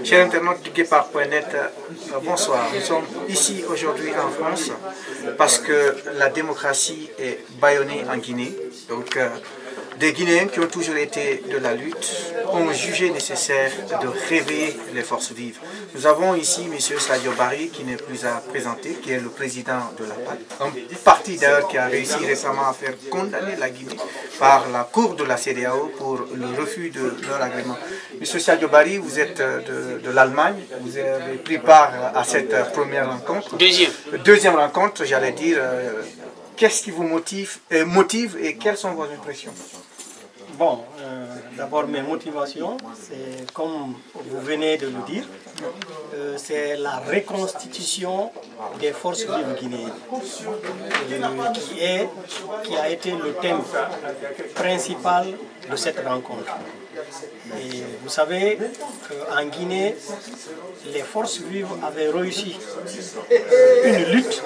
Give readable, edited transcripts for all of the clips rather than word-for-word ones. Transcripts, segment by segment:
Chers internautes du Guépard.net, bonsoir. Nous sommes ici aujourd'hui en France parce que la démocratie est bâillonnée en Guinée. Donc, des Guinéens qui ont toujours été de la lutte ont jugé nécessaire de réveiller les forces vives. Nous avons ici M. Sadio Barry qui n'est plus à présenter, qui est le président de la PAD, un parti d'ailleurs qui a réussi récemment à faire condamner la Guinée par la Cour de la CEDEAO pour le refus de leur agrément. M. Sadio Barry, vous êtes de l'Allemagne, vous avez pris part à cette première rencontre. Deuxième rencontre, j'allais dire. Qu'est-ce qui vous motive et quelles sont vos impressions? Bon, d'abord mes motivations, c'est comme vous venez de le dire, c'est la reconstitution des forces vives guinéennes, qui a été le thème principal de cette rencontre. Et vous savez qu'en Guinée, les forces vives avaient réussi une lutte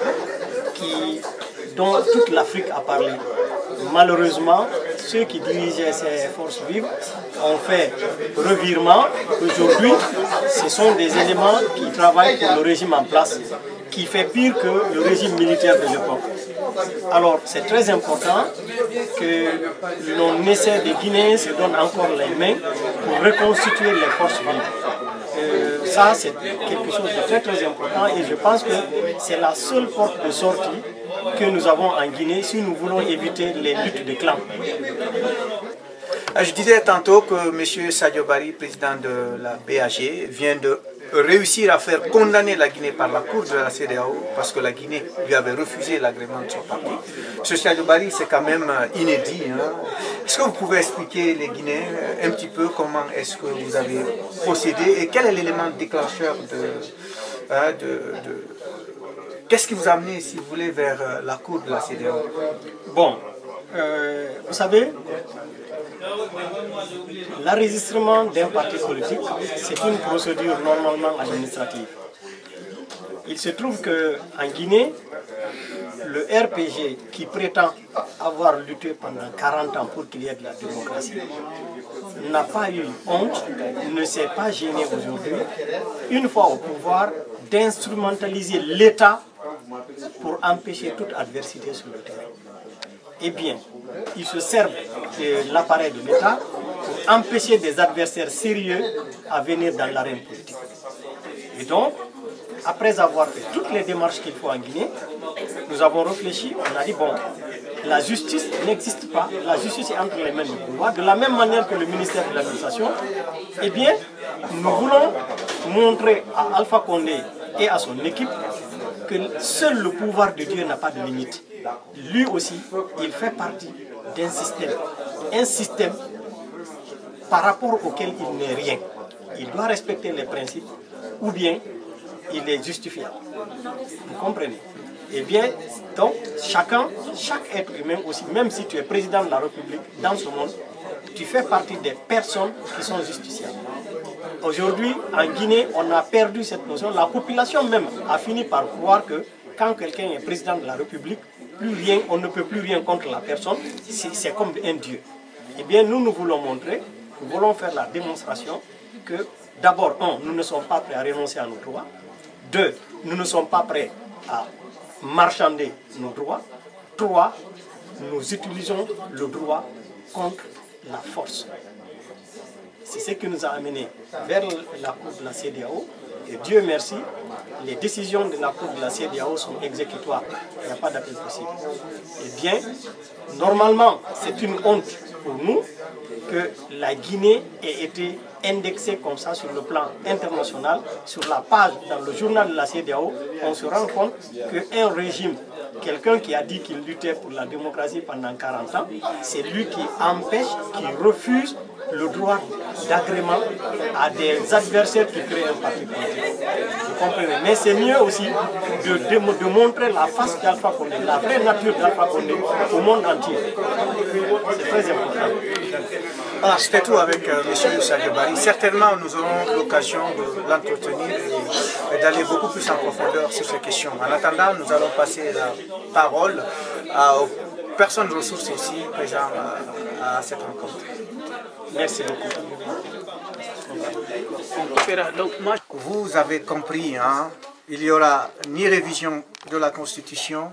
dont toute l'Afrique a parlé. Malheureusement, ceux qui dirigeaient ces forces vives ont fait revirement. Aujourd'hui, ce sont des éléments qui travaillent pour le régime en place, qui fait pire que le régime militaire de l'époque. Alors, c'est très important que l'on essaie, des Guinéens se donnent encore les mains pour reconstituer les forces vives. Ça, c'est quelque chose de très très important et je pense que c'est la seule porte de sortie que nous avons en Guinée si nous voulons éviter les luttes de clans. Je disais tantôt que M. Sadio Barry, président de la BAG, vient de réussir à faire condamner la Guinée par la Cour de la CEDEAO parce que la Guinée lui avait refusé l'agrément de son parti. M. Sadio Barry, c'est quand même inédit. Hein? Est-ce que vous pouvez expliquer les Guinéens un petit peu comment est-ce que vous avez procédé et quel est l'élément déclencheur qu'est-ce qui vous a amené, si vous voulez, vers la Cour de la CEDEAO? Bon, vous savez, l'enregistrement d'un parti politique, c'est une procédure normalement administrative. Il se trouve qu'en Guinée, le RPG qui prétend avoir lutté pendant 40 ans pour qu'il y ait de la démocratie n'a pas eu honte, ne s'est pas gêné aujourd'hui, une fois au pouvoir, d'instrumentaliser l'État pour empêcher toute adversité sur le terrain. Eh bien, ils se servent de l'appareil de l'État pour empêcher des adversaires sérieux à venir dans l'arène politique. Et donc, après avoir fait toutes les démarches qu'il faut en Guinée, nous avons réfléchi, on a dit bon, la justice n'existe pas, la justice est entre les mains du pouvoir, de la même manière que le ministère de l'administration. Eh bien, nous voulons montrer à Alpha Condé et à son équipe que seul le pouvoir de Dieu n'a pas de limite. Lui aussi, il fait partie d'un système, un système par rapport auquel il n'est rien. Il doit respecter les principes ou bien il est justifiable. Vous comprenez? Eh bien, donc, chaque être humain aussi, même si tu es président de la République dans ce monde, tu fais partie des personnes qui sont justiciables. Aujourd'hui, en Guinée, on a perdu cette notion. La population même a fini par croire que quand quelqu'un est président de la République, on ne peut plus rien contre la personne, c'est comme un dieu. Eh bien, nous voulons montrer, nous voulons faire la démonstration que, d'abord, nous ne sommes pas prêts à renoncer à nos droits. 2, nous ne sommes pas prêts à marchander nos droits. 3, nous utilisons le droit contre la force. C'est ce qui nous a amenés vers la Cour de la CEDEAO. Et Dieu merci, les décisions de la Cour de la CEDEAO sont exécutoires. Il n'y a pas d'appel possible. Eh bien, normalement, c'est une honte pour nous que la Guinée ait été indexée comme ça sur le plan international. Sur la page, dans le journal de la CEDEAO, on se rend compte qu'un régime, quelqu'un qui a dit qu'il luttait pour la démocratie pendant 40 ans, c'est lui qui empêche, qui refuse le droit d'agrément à des adversaires qui créent un parti politique. Vous comprenez? Mais c'est mieux aussi de montrer la face d'Alpha Condé, la vraie nature d'Alpha Condé au monde entier. C'est très important. Alors, c'était tout avec M. Sadio Barry. Certainement, nous aurons l'occasion de l'entretenir et d'aller beaucoup plus en profondeur sur ces questions. En attendant, nous allons passer la parole aux personnes ressources aussi présentes à cette rencontre. Merci beaucoup. Vous avez compris, hein, il n'y aura ni révision de la Constitution,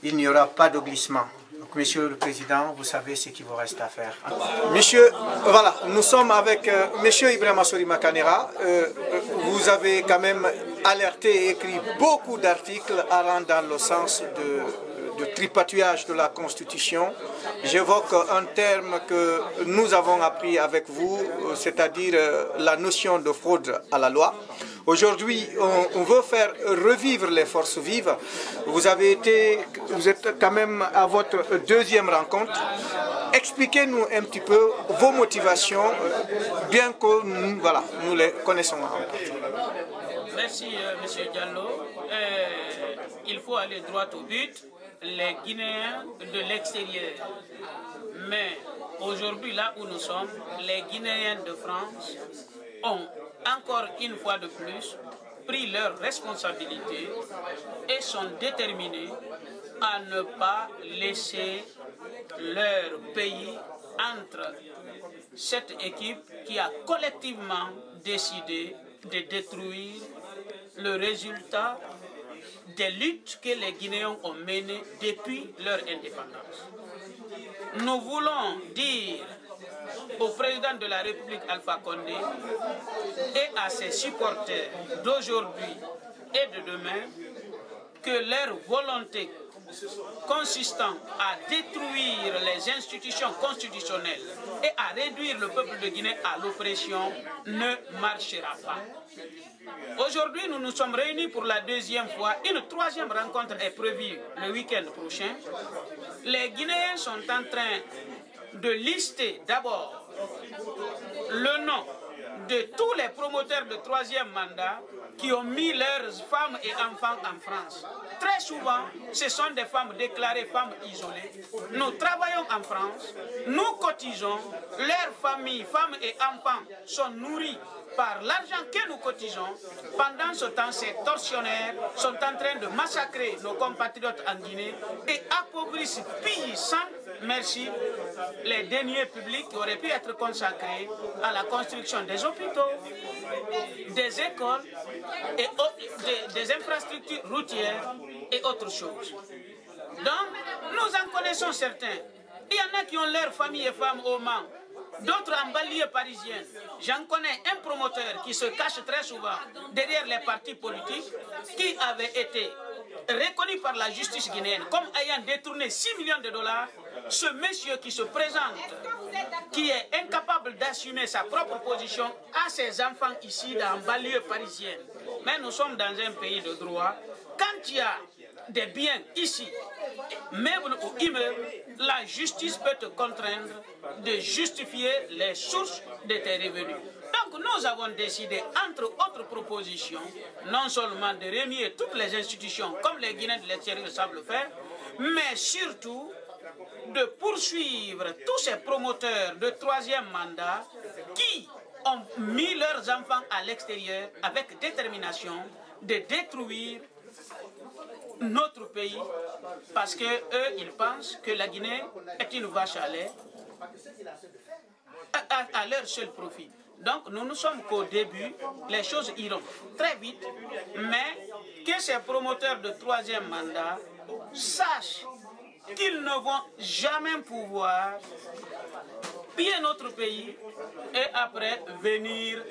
il n'y aura pas de glissement. Donc, Monsieur le Président, vous savez ce qu'il vous reste à faire. Monsieur, voilà, nous sommes avec Monsieur Ibrahima Sorima Kanera. Vous avez quand même alerté et écrit beaucoup d'articles allant dans le sens de tripatouillage de la Constitution. J'évoque un terme que nous avons appris avec vous, c'est-à-dire la notion de fraude à la loi. Aujourd'hui, on veut faire revivre les forces vives. Vous êtes quand même à votre deuxième rencontre. Expliquez-nous un petit peu vos motivations, bien que nous les connaissons. Merci, M. Diallo. Il faut aller droit au but. Les Guinéens de l'extérieur. Mais aujourd'hui, là où nous sommes, les Guinéens de France ont encore une fois de plus pris leurs responsabilités et sont déterminés à ne pas laisser leur pays entre cette équipe qui a collectivement décidé de détruire le résultat des luttes que les Guinéens ont menées depuis leur indépendance. Nous voulons dire au président de la République Alpha Condé et à ses supporters d'aujourd'hui et de demain que leur volonté consistant à détruire les institutions constitutionnelles et à réduire le peuple de Guinée à l'oppression ne marchera pas. Aujourd'hui, nous nous sommes réunis pour la deuxième fois. Une troisième rencontre est prévue le week-end prochain. Les Guinéens sont en train de lister d'abord le nom de tous les promoteurs de troisième mandat qui ont mis leurs femmes et enfants en France. Très souvent, ce sont des femmes déclarées femmes isolées. Nous travaillons en France, nous cotisons, leurs familles, femmes et enfants sont nourris par l'argent que nous cotisons. Pendant ce temps, ces tortionnaires sont en train de massacrer nos compatriotes en Guinée et appauvrissent, pillent sans merci les deniers publics qui auraient pu être consacrés à la construction des hôpitaux, des écoles, et des infrastructures routières et autres choses. Donc, nous en connaissons certains. Il y en a qui ont leurs familles et femmes au Mans, d'autres en banlieue parisienne. J'en connais un promoteur qui se cache très souvent derrière les partis politiques, qui avait été reconnu par la justice guinéenne comme ayant détourné 6 millions de dollars. Ce monsieur qui se présente, qui est incapable d'assumer sa propre position, a ses enfants ici dans la banlieue parisienne. Mais nous sommes dans un pays de droit. Quand il y a des biens ici, meubles ou immeubles, la justice peut te contraindre de justifier les sources de tes revenus. Donc nous avons décidé, entre autres propositions, non seulement de remuer toutes les institutions comme les Guinéens de l'extérieur savent le faire, mais surtout de poursuivre tous ces promoteurs de troisième mandat qui ont mis leurs enfants à l'extérieur avec détermination de détruire notre pays parce que eux ils pensent que la Guinée est une vache à lait à leur seul profit. Donc nous ne sommes qu'au début, les choses iront très vite, mais que ces promoteurs de troisième mandat sachent qu'ils ne vont jamais pouvoir piller notre pays et après venir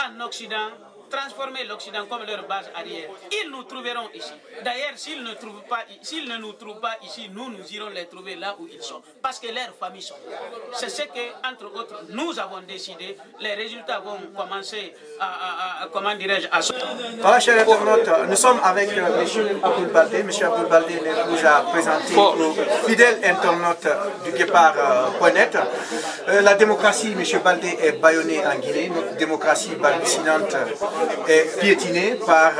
en Occident, transformer l'Occident comme leur base arrière. Ils nous trouveront ici. D'ailleurs, s'ils ne nous trouvent pas ici, nous irons les trouver là où ils sont. Parce que leurs familles sont là. C'est ce que, entre autres, nous avons décidé. Les résultats vont commencer comment dirais-je, à sortir. Voilà, chers internautes, nous sommes avec M. Abdoul Baldé. M. Abdoul Baldé nous a présenté aux fidèles internautes du Guépard.net. La démocratie, M. Baldé, est bâillonnée en Guinée. Notre démocratie balbutinante est piétinée par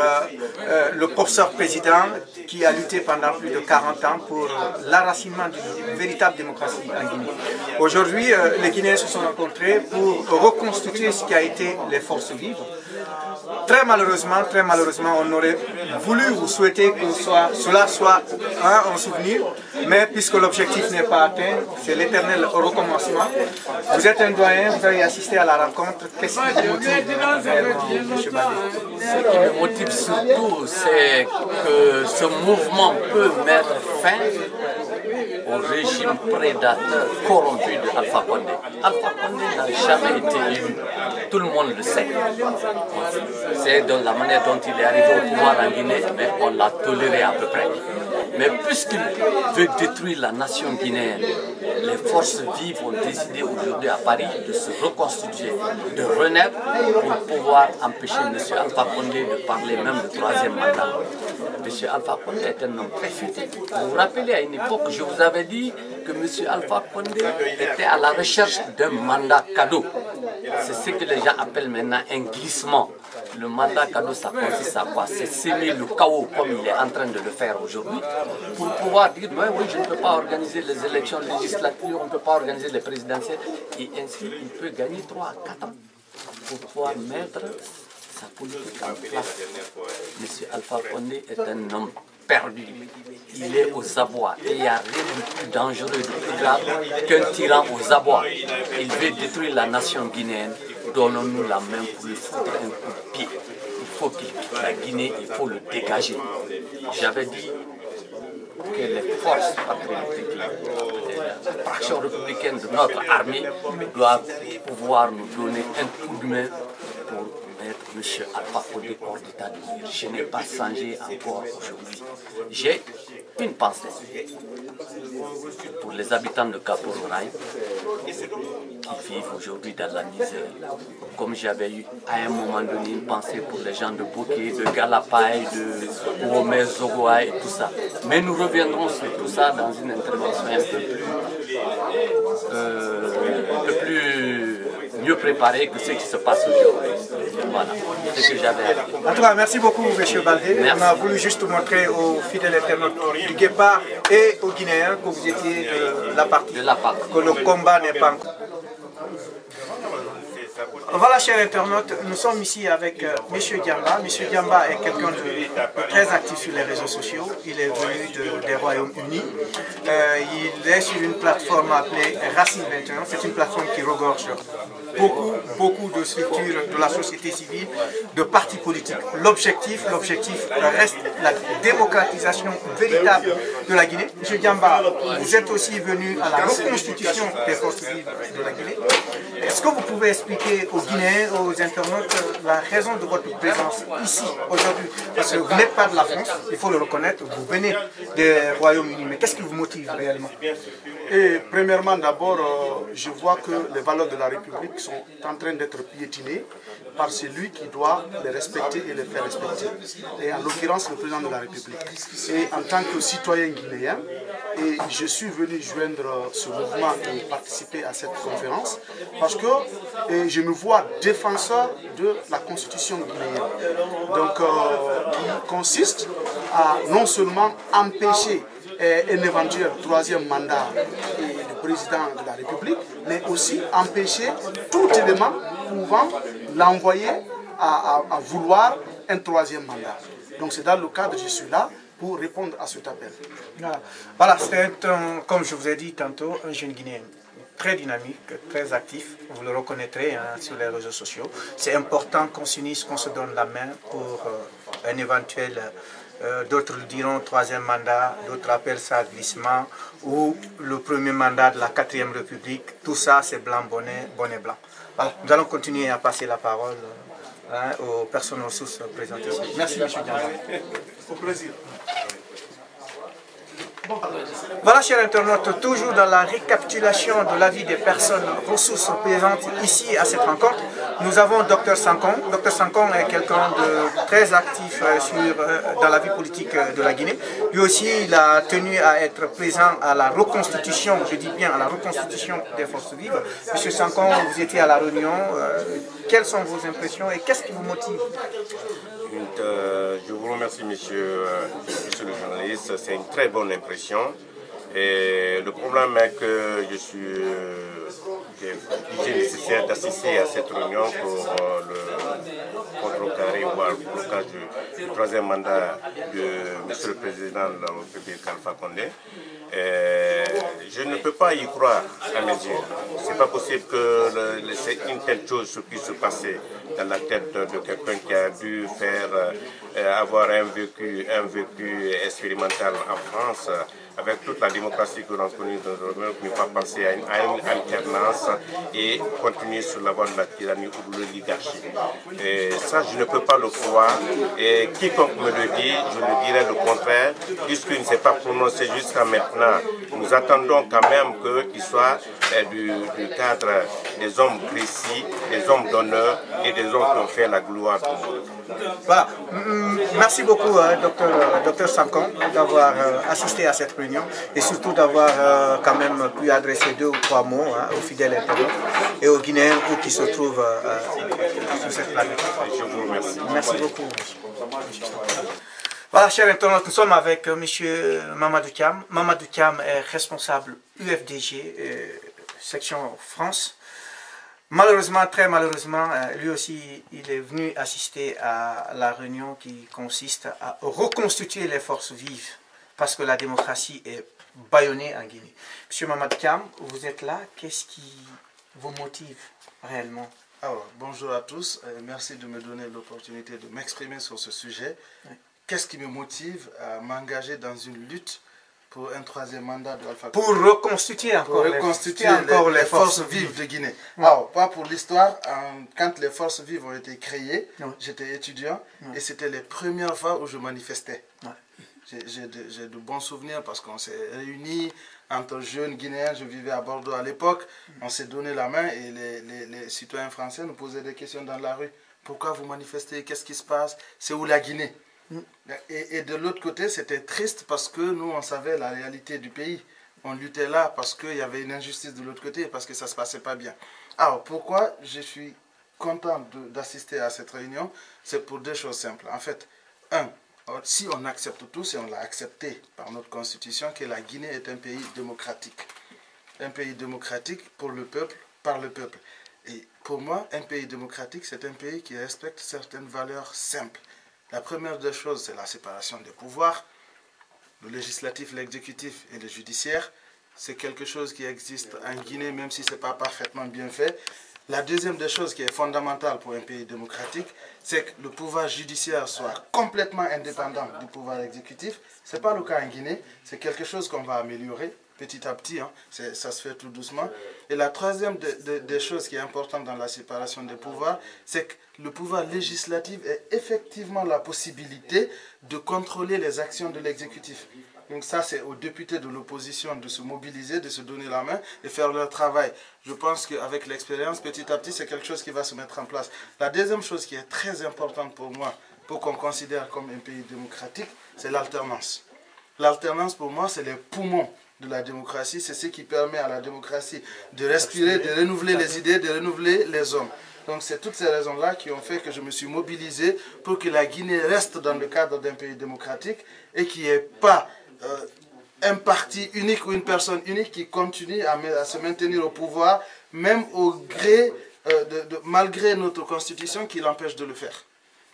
le professeur président qui a lutté pendant plus de 40 ans pour l'arracinement d'une véritable démocratie en Guinée. Aujourd'hui, les Guinéens se sont rencontrés pour reconstituer ce qui a été les forces vives. très malheureusement, on aurait voulu ou souhaité que cela soit un souvenir, mais puisque l'objectif n'est pas atteint, c'est l'éternel recommencement. Vous êtes un doyen, vous avez assisté à la rencontre. Qu'est-ce qui vous motive réellement, M. Baldé? Ce qui me motive surtout, c'est que ce mouvement peut mettre fin au régime prédateur corrompu de Alpha Condé. Alpha Condé n'a jamais été élu, tout le monde le sait. C'est de la manière dont il est arrivé au pouvoir en Guinée, mais on l'a toléré à peu près. Mais puisqu'il veut détruire la nation guinéenne, les forces vives ont décidé aujourd'hui à Paris de se reconstituer, de renaître pour pouvoir empêcher M. Alpha Condé de parler même de troisième mandat. M. Alpha Condé est un homme très futé. Vous vous rappelez, à une époque, je vous avais dit que M. Alpha Condé était à la recherche d'un mandat cadeau. C'est ce que les gens appellent maintenant un glissement. Le mandat cadeau, ça consiste à quoi? C'est s'aimer le chaos comme il est en train de le faire aujourd'hui pour pouvoir dire oui, je ne peux pas organiser les élections législatives, on ne peut pas organiser les présidentielles. Et ainsi, il peut gagner 3 à 4 ans pour pouvoir mettre sa politique en place. M. Alpha Condé est un homme perdu. Il est aux abois et il n'y a rien de plus dangereux, de plus grave qu'un tyran aux abois. Il veut détruire la nation guinéenne. Donnons-nous la main pour lui foutre un coup de pied. Il faut qu'il quitte la Guinée, il faut le dégager. J'avais dit que les forces patriotiques, la fraction républicaine de notre armée doivent pouvoir nous donner un coup de main pour mettre M. Alpha Condé hors d'état de nuire. Je n'ai pas changé encore aujourd'hui. J'ai une pensée pour les habitants de Kapororaï qui vivent aujourd'hui dans la misère. Comme j'avais eu à un moment donné une pensée pour les gens de Boké, de Galapaï, de Ouomé, Zogoa et tout ça. Mais nous reviendrons sur tout ça dans une intervention un peu plus mieux préparée que ce qui se passe aujourd'hui. Voilà, c'est ce que j'avais à dire. En tout cas, merci beaucoup, M. Baldé. Merci. On a voulu juste montrer aux fidèles internautes du Guépard et aux Guinéens que vous étiez de la partie, que le combat n'est pas encore. Voilà, chers internautes, nous sommes ici avec M. Diamba. M. Diamba est quelqu'un de très actif sur les réseaux sociaux. Il est venu des Royaumes-Unis. Il est sur une plateforme appelée Racine 21. C'est une plateforme qui regorge beaucoup de structures de la société civile, de partis politiques. L'objectif reste la démocratisation véritable de la Guinée. M. Diamba, vous êtes aussi venu à la reconstitution des forces vives de la Guinée. Est-ce que vous pouvez expliquer aux Guinéens, aux internautes, la raison de votre présence ici aujourd'hui? Parce que vous n'êtes pas de la France, il faut le reconnaître, vous venez des Royaumes-Unis. Mais qu'est-ce qui vous motive réellement? Et premièrement, d'abord, je vois que les valeurs de la République sont en train d'être piétinées par celui qui doit les respecter et les faire respecter. Et en l'occurrence, le président de la République. Et en tant que citoyen guinéen, et je suis venu joindre ce mouvement et participer à cette conférence parce que je me vois défenseur de la constitution guinéenne. Donc, qui consiste à non seulement empêcher un éventuel troisième mandat du président de la République, mais aussi empêcher tout élément pouvant l'envoyer à vouloir un troisième mandat. Donc c'est dans le cadre, je suis là pour répondre à cet appel. Voilà, c'est comme je vous ai dit tantôt, un jeune Guinéen très dynamique, très actif, vous le reconnaîtrez sur les réseaux sociaux. C'est important qu'on s'unisse, qu'on se donne la main pour un éventuel, d'autres le diront, troisième mandat, d'autres appellent ça glissement, ou le premier mandat de la 4e République. Tout ça, c'est blanc, bonnet blanc. Voilà, nous allons continuer à passer la parole aux personnes ressources présentes ici. Merci, M. Diamba. Au plaisir. Voilà, chers internautes, toujours dans la récapitulation de la vie des personnes ressources présentes ici à cette rencontre, nous avons Dr Sankon. Dr Sankon est quelqu'un de très actif dans la vie politique de la Guinée. Lui aussi, il a tenu à être présent à la reconstitution, je dis bien à la reconstitution des forces vives. Monsieur Sankon, vous étiez à la réunion. Quelles sont vos impressions et qu'est-ce qui vous motive? Je vous remercie, monsieur le journaliste. C'est une très bonne impression. Et le problème est que j'ai nécessaire d'assister à cette réunion pour contrecarrer ou le blocage du troisième mandat de M. le Président de la République Alpha Condé. Je ne peux pas y croire à mes yeux. C'est pas possible que une telle chose puisse se passer dans la tête de quelqu'un qui a dû avoir un vécu expérimental en France. Avec toute la démocratie que l'on connaît, ne pas passer à une alternance et continuer sur la voie de la tyrannie ou de l'oligarchie. Et ça, je ne peux pas le croire. Et quiconque me le dit, je le dirai le contraire, puisqu'il ne s'est pas prononcé jusqu'à maintenant. Nous attendons quand même qu'il soit du cadre des hommes précis, des hommes d'honneur et des hommes qui ont fait la gloire du monde. Voilà. Merci beaucoup, docteur Sankon, d'avoir assisté à cette réunion et surtout d'avoir quand même pu adresser 2 ou 3 mots aux fidèles internautes et aux Guinéens qui se trouvent sur cette planète. Je vous remercie. Merci beaucoup. Voilà, chers internautes, nous sommes avec M. Mamadou Thiam. Mamadou Thiam est responsable UFDG, section France. Malheureusement, très malheureusement, lui aussi, il est venu assister à la réunion qui consiste à reconstituer les forces vives parce que la démocratie est bâillonnée en Guinée. Monsieur Mamadou Thiam, vous êtes là, qu'est-ce qui vous motive réellement? Alors, bonjour à tous, merci de me donner l'opportunité de m'exprimer sur ce sujet. Oui. Qu'est-ce qui me motive à m'engager dans une lutte pour un troisième mandat de Alpha Condé? Pour reconstituer encore les forces vives de Guinée. Oui. Alors, pas pour l'histoire, quand les forces vives ont été créées, oui, j'étais étudiant et c'était les premières fois où je manifestais. Oui. J'ai de bons souvenirs parce qu'on s'est réunis entre jeunes Guinéens, je vivais à Bordeaux à l'époque, on s'est donné la main et les citoyens français nous posaient des questions dans la rue. Pourquoi vous manifestez? Qu'est-ce qui se passe? C'est où la Guinée? Et de l'autre côté, c'était triste parce que nous, on savait la réalité du pays. On luttait là parce qu'il y avait une injustice de l'autre côté, parce que ça ne se passait pas bien. Alors, pourquoi je suis content d'assister à cette réunion? C'est pour 2 choses simples. En fait, si on accepte tous, et on l'a accepté par notre constitution, que la Guinée est un pays démocratique. Un pays démocratique pour le peuple, par le peuple. Et pour moi, un pays démocratique, c'est un pays qui respecte certaines valeurs simples. La première des choses, c'est la séparation des pouvoirs, le législatif, l'exécutif et le judiciaire. C'est quelque chose qui existe en Guinée, même si ce n'est pas parfaitement bien fait. La deuxième des choses qui est fondamentale pour un pays démocratique, c'est que le pouvoir judiciaire soit complètement indépendant du pouvoir exécutif. Ce n'est pas le cas en Guinée, c'est quelque chose qu'on va améliorer petit à petit, hein. Ça se fait tout doucement. Et la troisième des choses qui est importante dans la séparation des pouvoirs, c'est que le pouvoir législatif ait effectivement la possibilité de contrôler les actions de l'exécutif. Donc ça, c'est aux députés de l'opposition de se mobiliser, de se donner la main et faire leur travail. Je pense qu'avec l'expérience, petit à petit, c'est quelque chose qui va se mettre en place. La deuxième chose qui est très importante pour moi, pour qu'on considère comme un pays démocratique, c'est l'alternance. L'alternance, pour moi, c'est les poumons de la démocratie. C'est ce qui permet à la démocratie de respirer, de renouveler les idées, de renouveler les hommes. Donc c'est toutes ces raisons-là qui ont fait que je me suis mobilisé pour que la Guinée reste dans le cadre d'un pays démocratique et qu'il n'y ait pas un parti unique ou une personne unique qui continue à se maintenir au pouvoir, même au gré, malgré notre constitution qui l'empêche de le faire.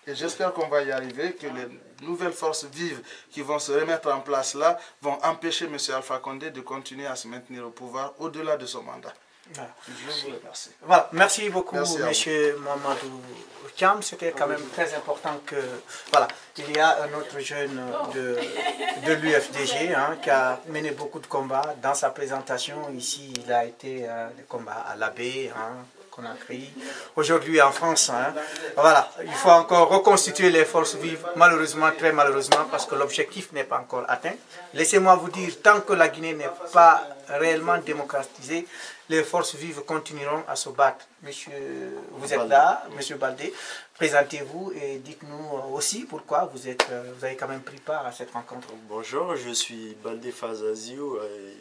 Et j'espère qu'on va y arriver, que les nouvelles forces vives qui vont se remettre en place là vont empêcher M. Alpha Condé de continuer à se maintenir au pouvoir au-delà de son mandat. Voilà. Je vous remercie. Voilà. Merci beaucoup, M. Mamadou Thiam. C'était quand même très important que... Voilà, il y a un autre jeune de l'UFDG qui a mené beaucoup de combats. Dans sa présentation, ici, il a été des combats à l'Abbé, Conakry. Aujourd'hui en France, voilà, il faut encore reconstituer les forces vives, malheureusement, très malheureusement, parce que l'objectif n'est pas encore atteint. Laissez-moi vous dire, tant que la Guinée n'est pas réellement démocratisée, les forces vives continueront à se battre. Monsieur, vous êtes là, Monsieur Baldé, présentez-vous et dites-nous aussi pourquoi vous avez quand même pris part à cette rencontre. Bonjour, je suis Baldé Fazaziou,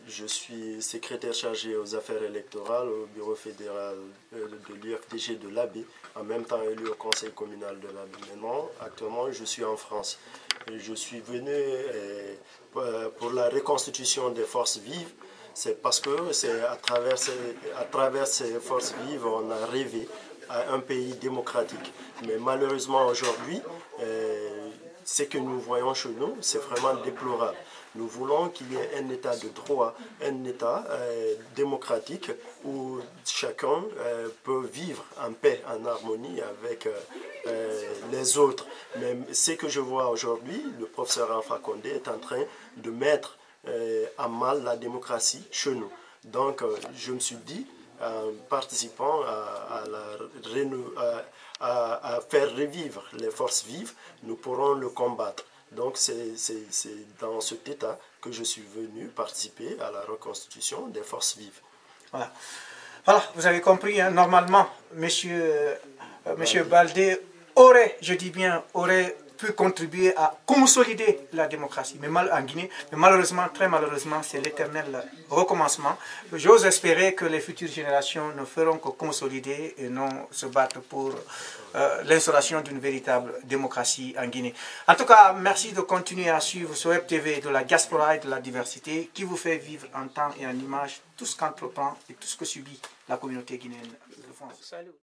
je suis secrétaire chargé aux affaires électorales au bureau fédéral de l'UFDG de l'Abbé, en même temps élu au conseil communal de l'Abbé. Maintenant, actuellement, je suis en France. Je suis venu pour la reconstitution des forces vives. C'est parce que c'est à travers ces forces vives, on a rêvé à un pays démocratique. Mais malheureusement aujourd'hui, ce que nous voyons chez nous, c'est vraiment déplorable. Nous voulons qu'il y ait un état de droit, un état démocratique où chacun peut vivre en paix, en harmonie avec les autres. Mais ce que je vois aujourd'hui, le professeur Alpha Condé est en train de mettre à mal la démocratie chez nous. Donc je me suis dit, en participant à faire revivre les forces vives, nous pourrons le combattre. Donc c'est dans cet état que je suis venu participer à la reconstitution des forces vives. Voilà, voilà, vous avez compris, hein, normalement, monsieur Baldé aurait, je dis bien, aurait pu contribuer à consolider la démocratie en Guinée, mais malheureusement, très malheureusement, c'est l'éternel recommencement. J'ose espérer que les futures générations ne feront que consolider et non se battre pour l'instauration d'une véritable démocratie en Guinée. En tout cas, merci de continuer à suivre ce Web TV de la diaspora et de la diversité qui vous fait vivre en temps et en image tout ce qu'entreprend et tout ce que subit la communauté guinéenne de France. Salut.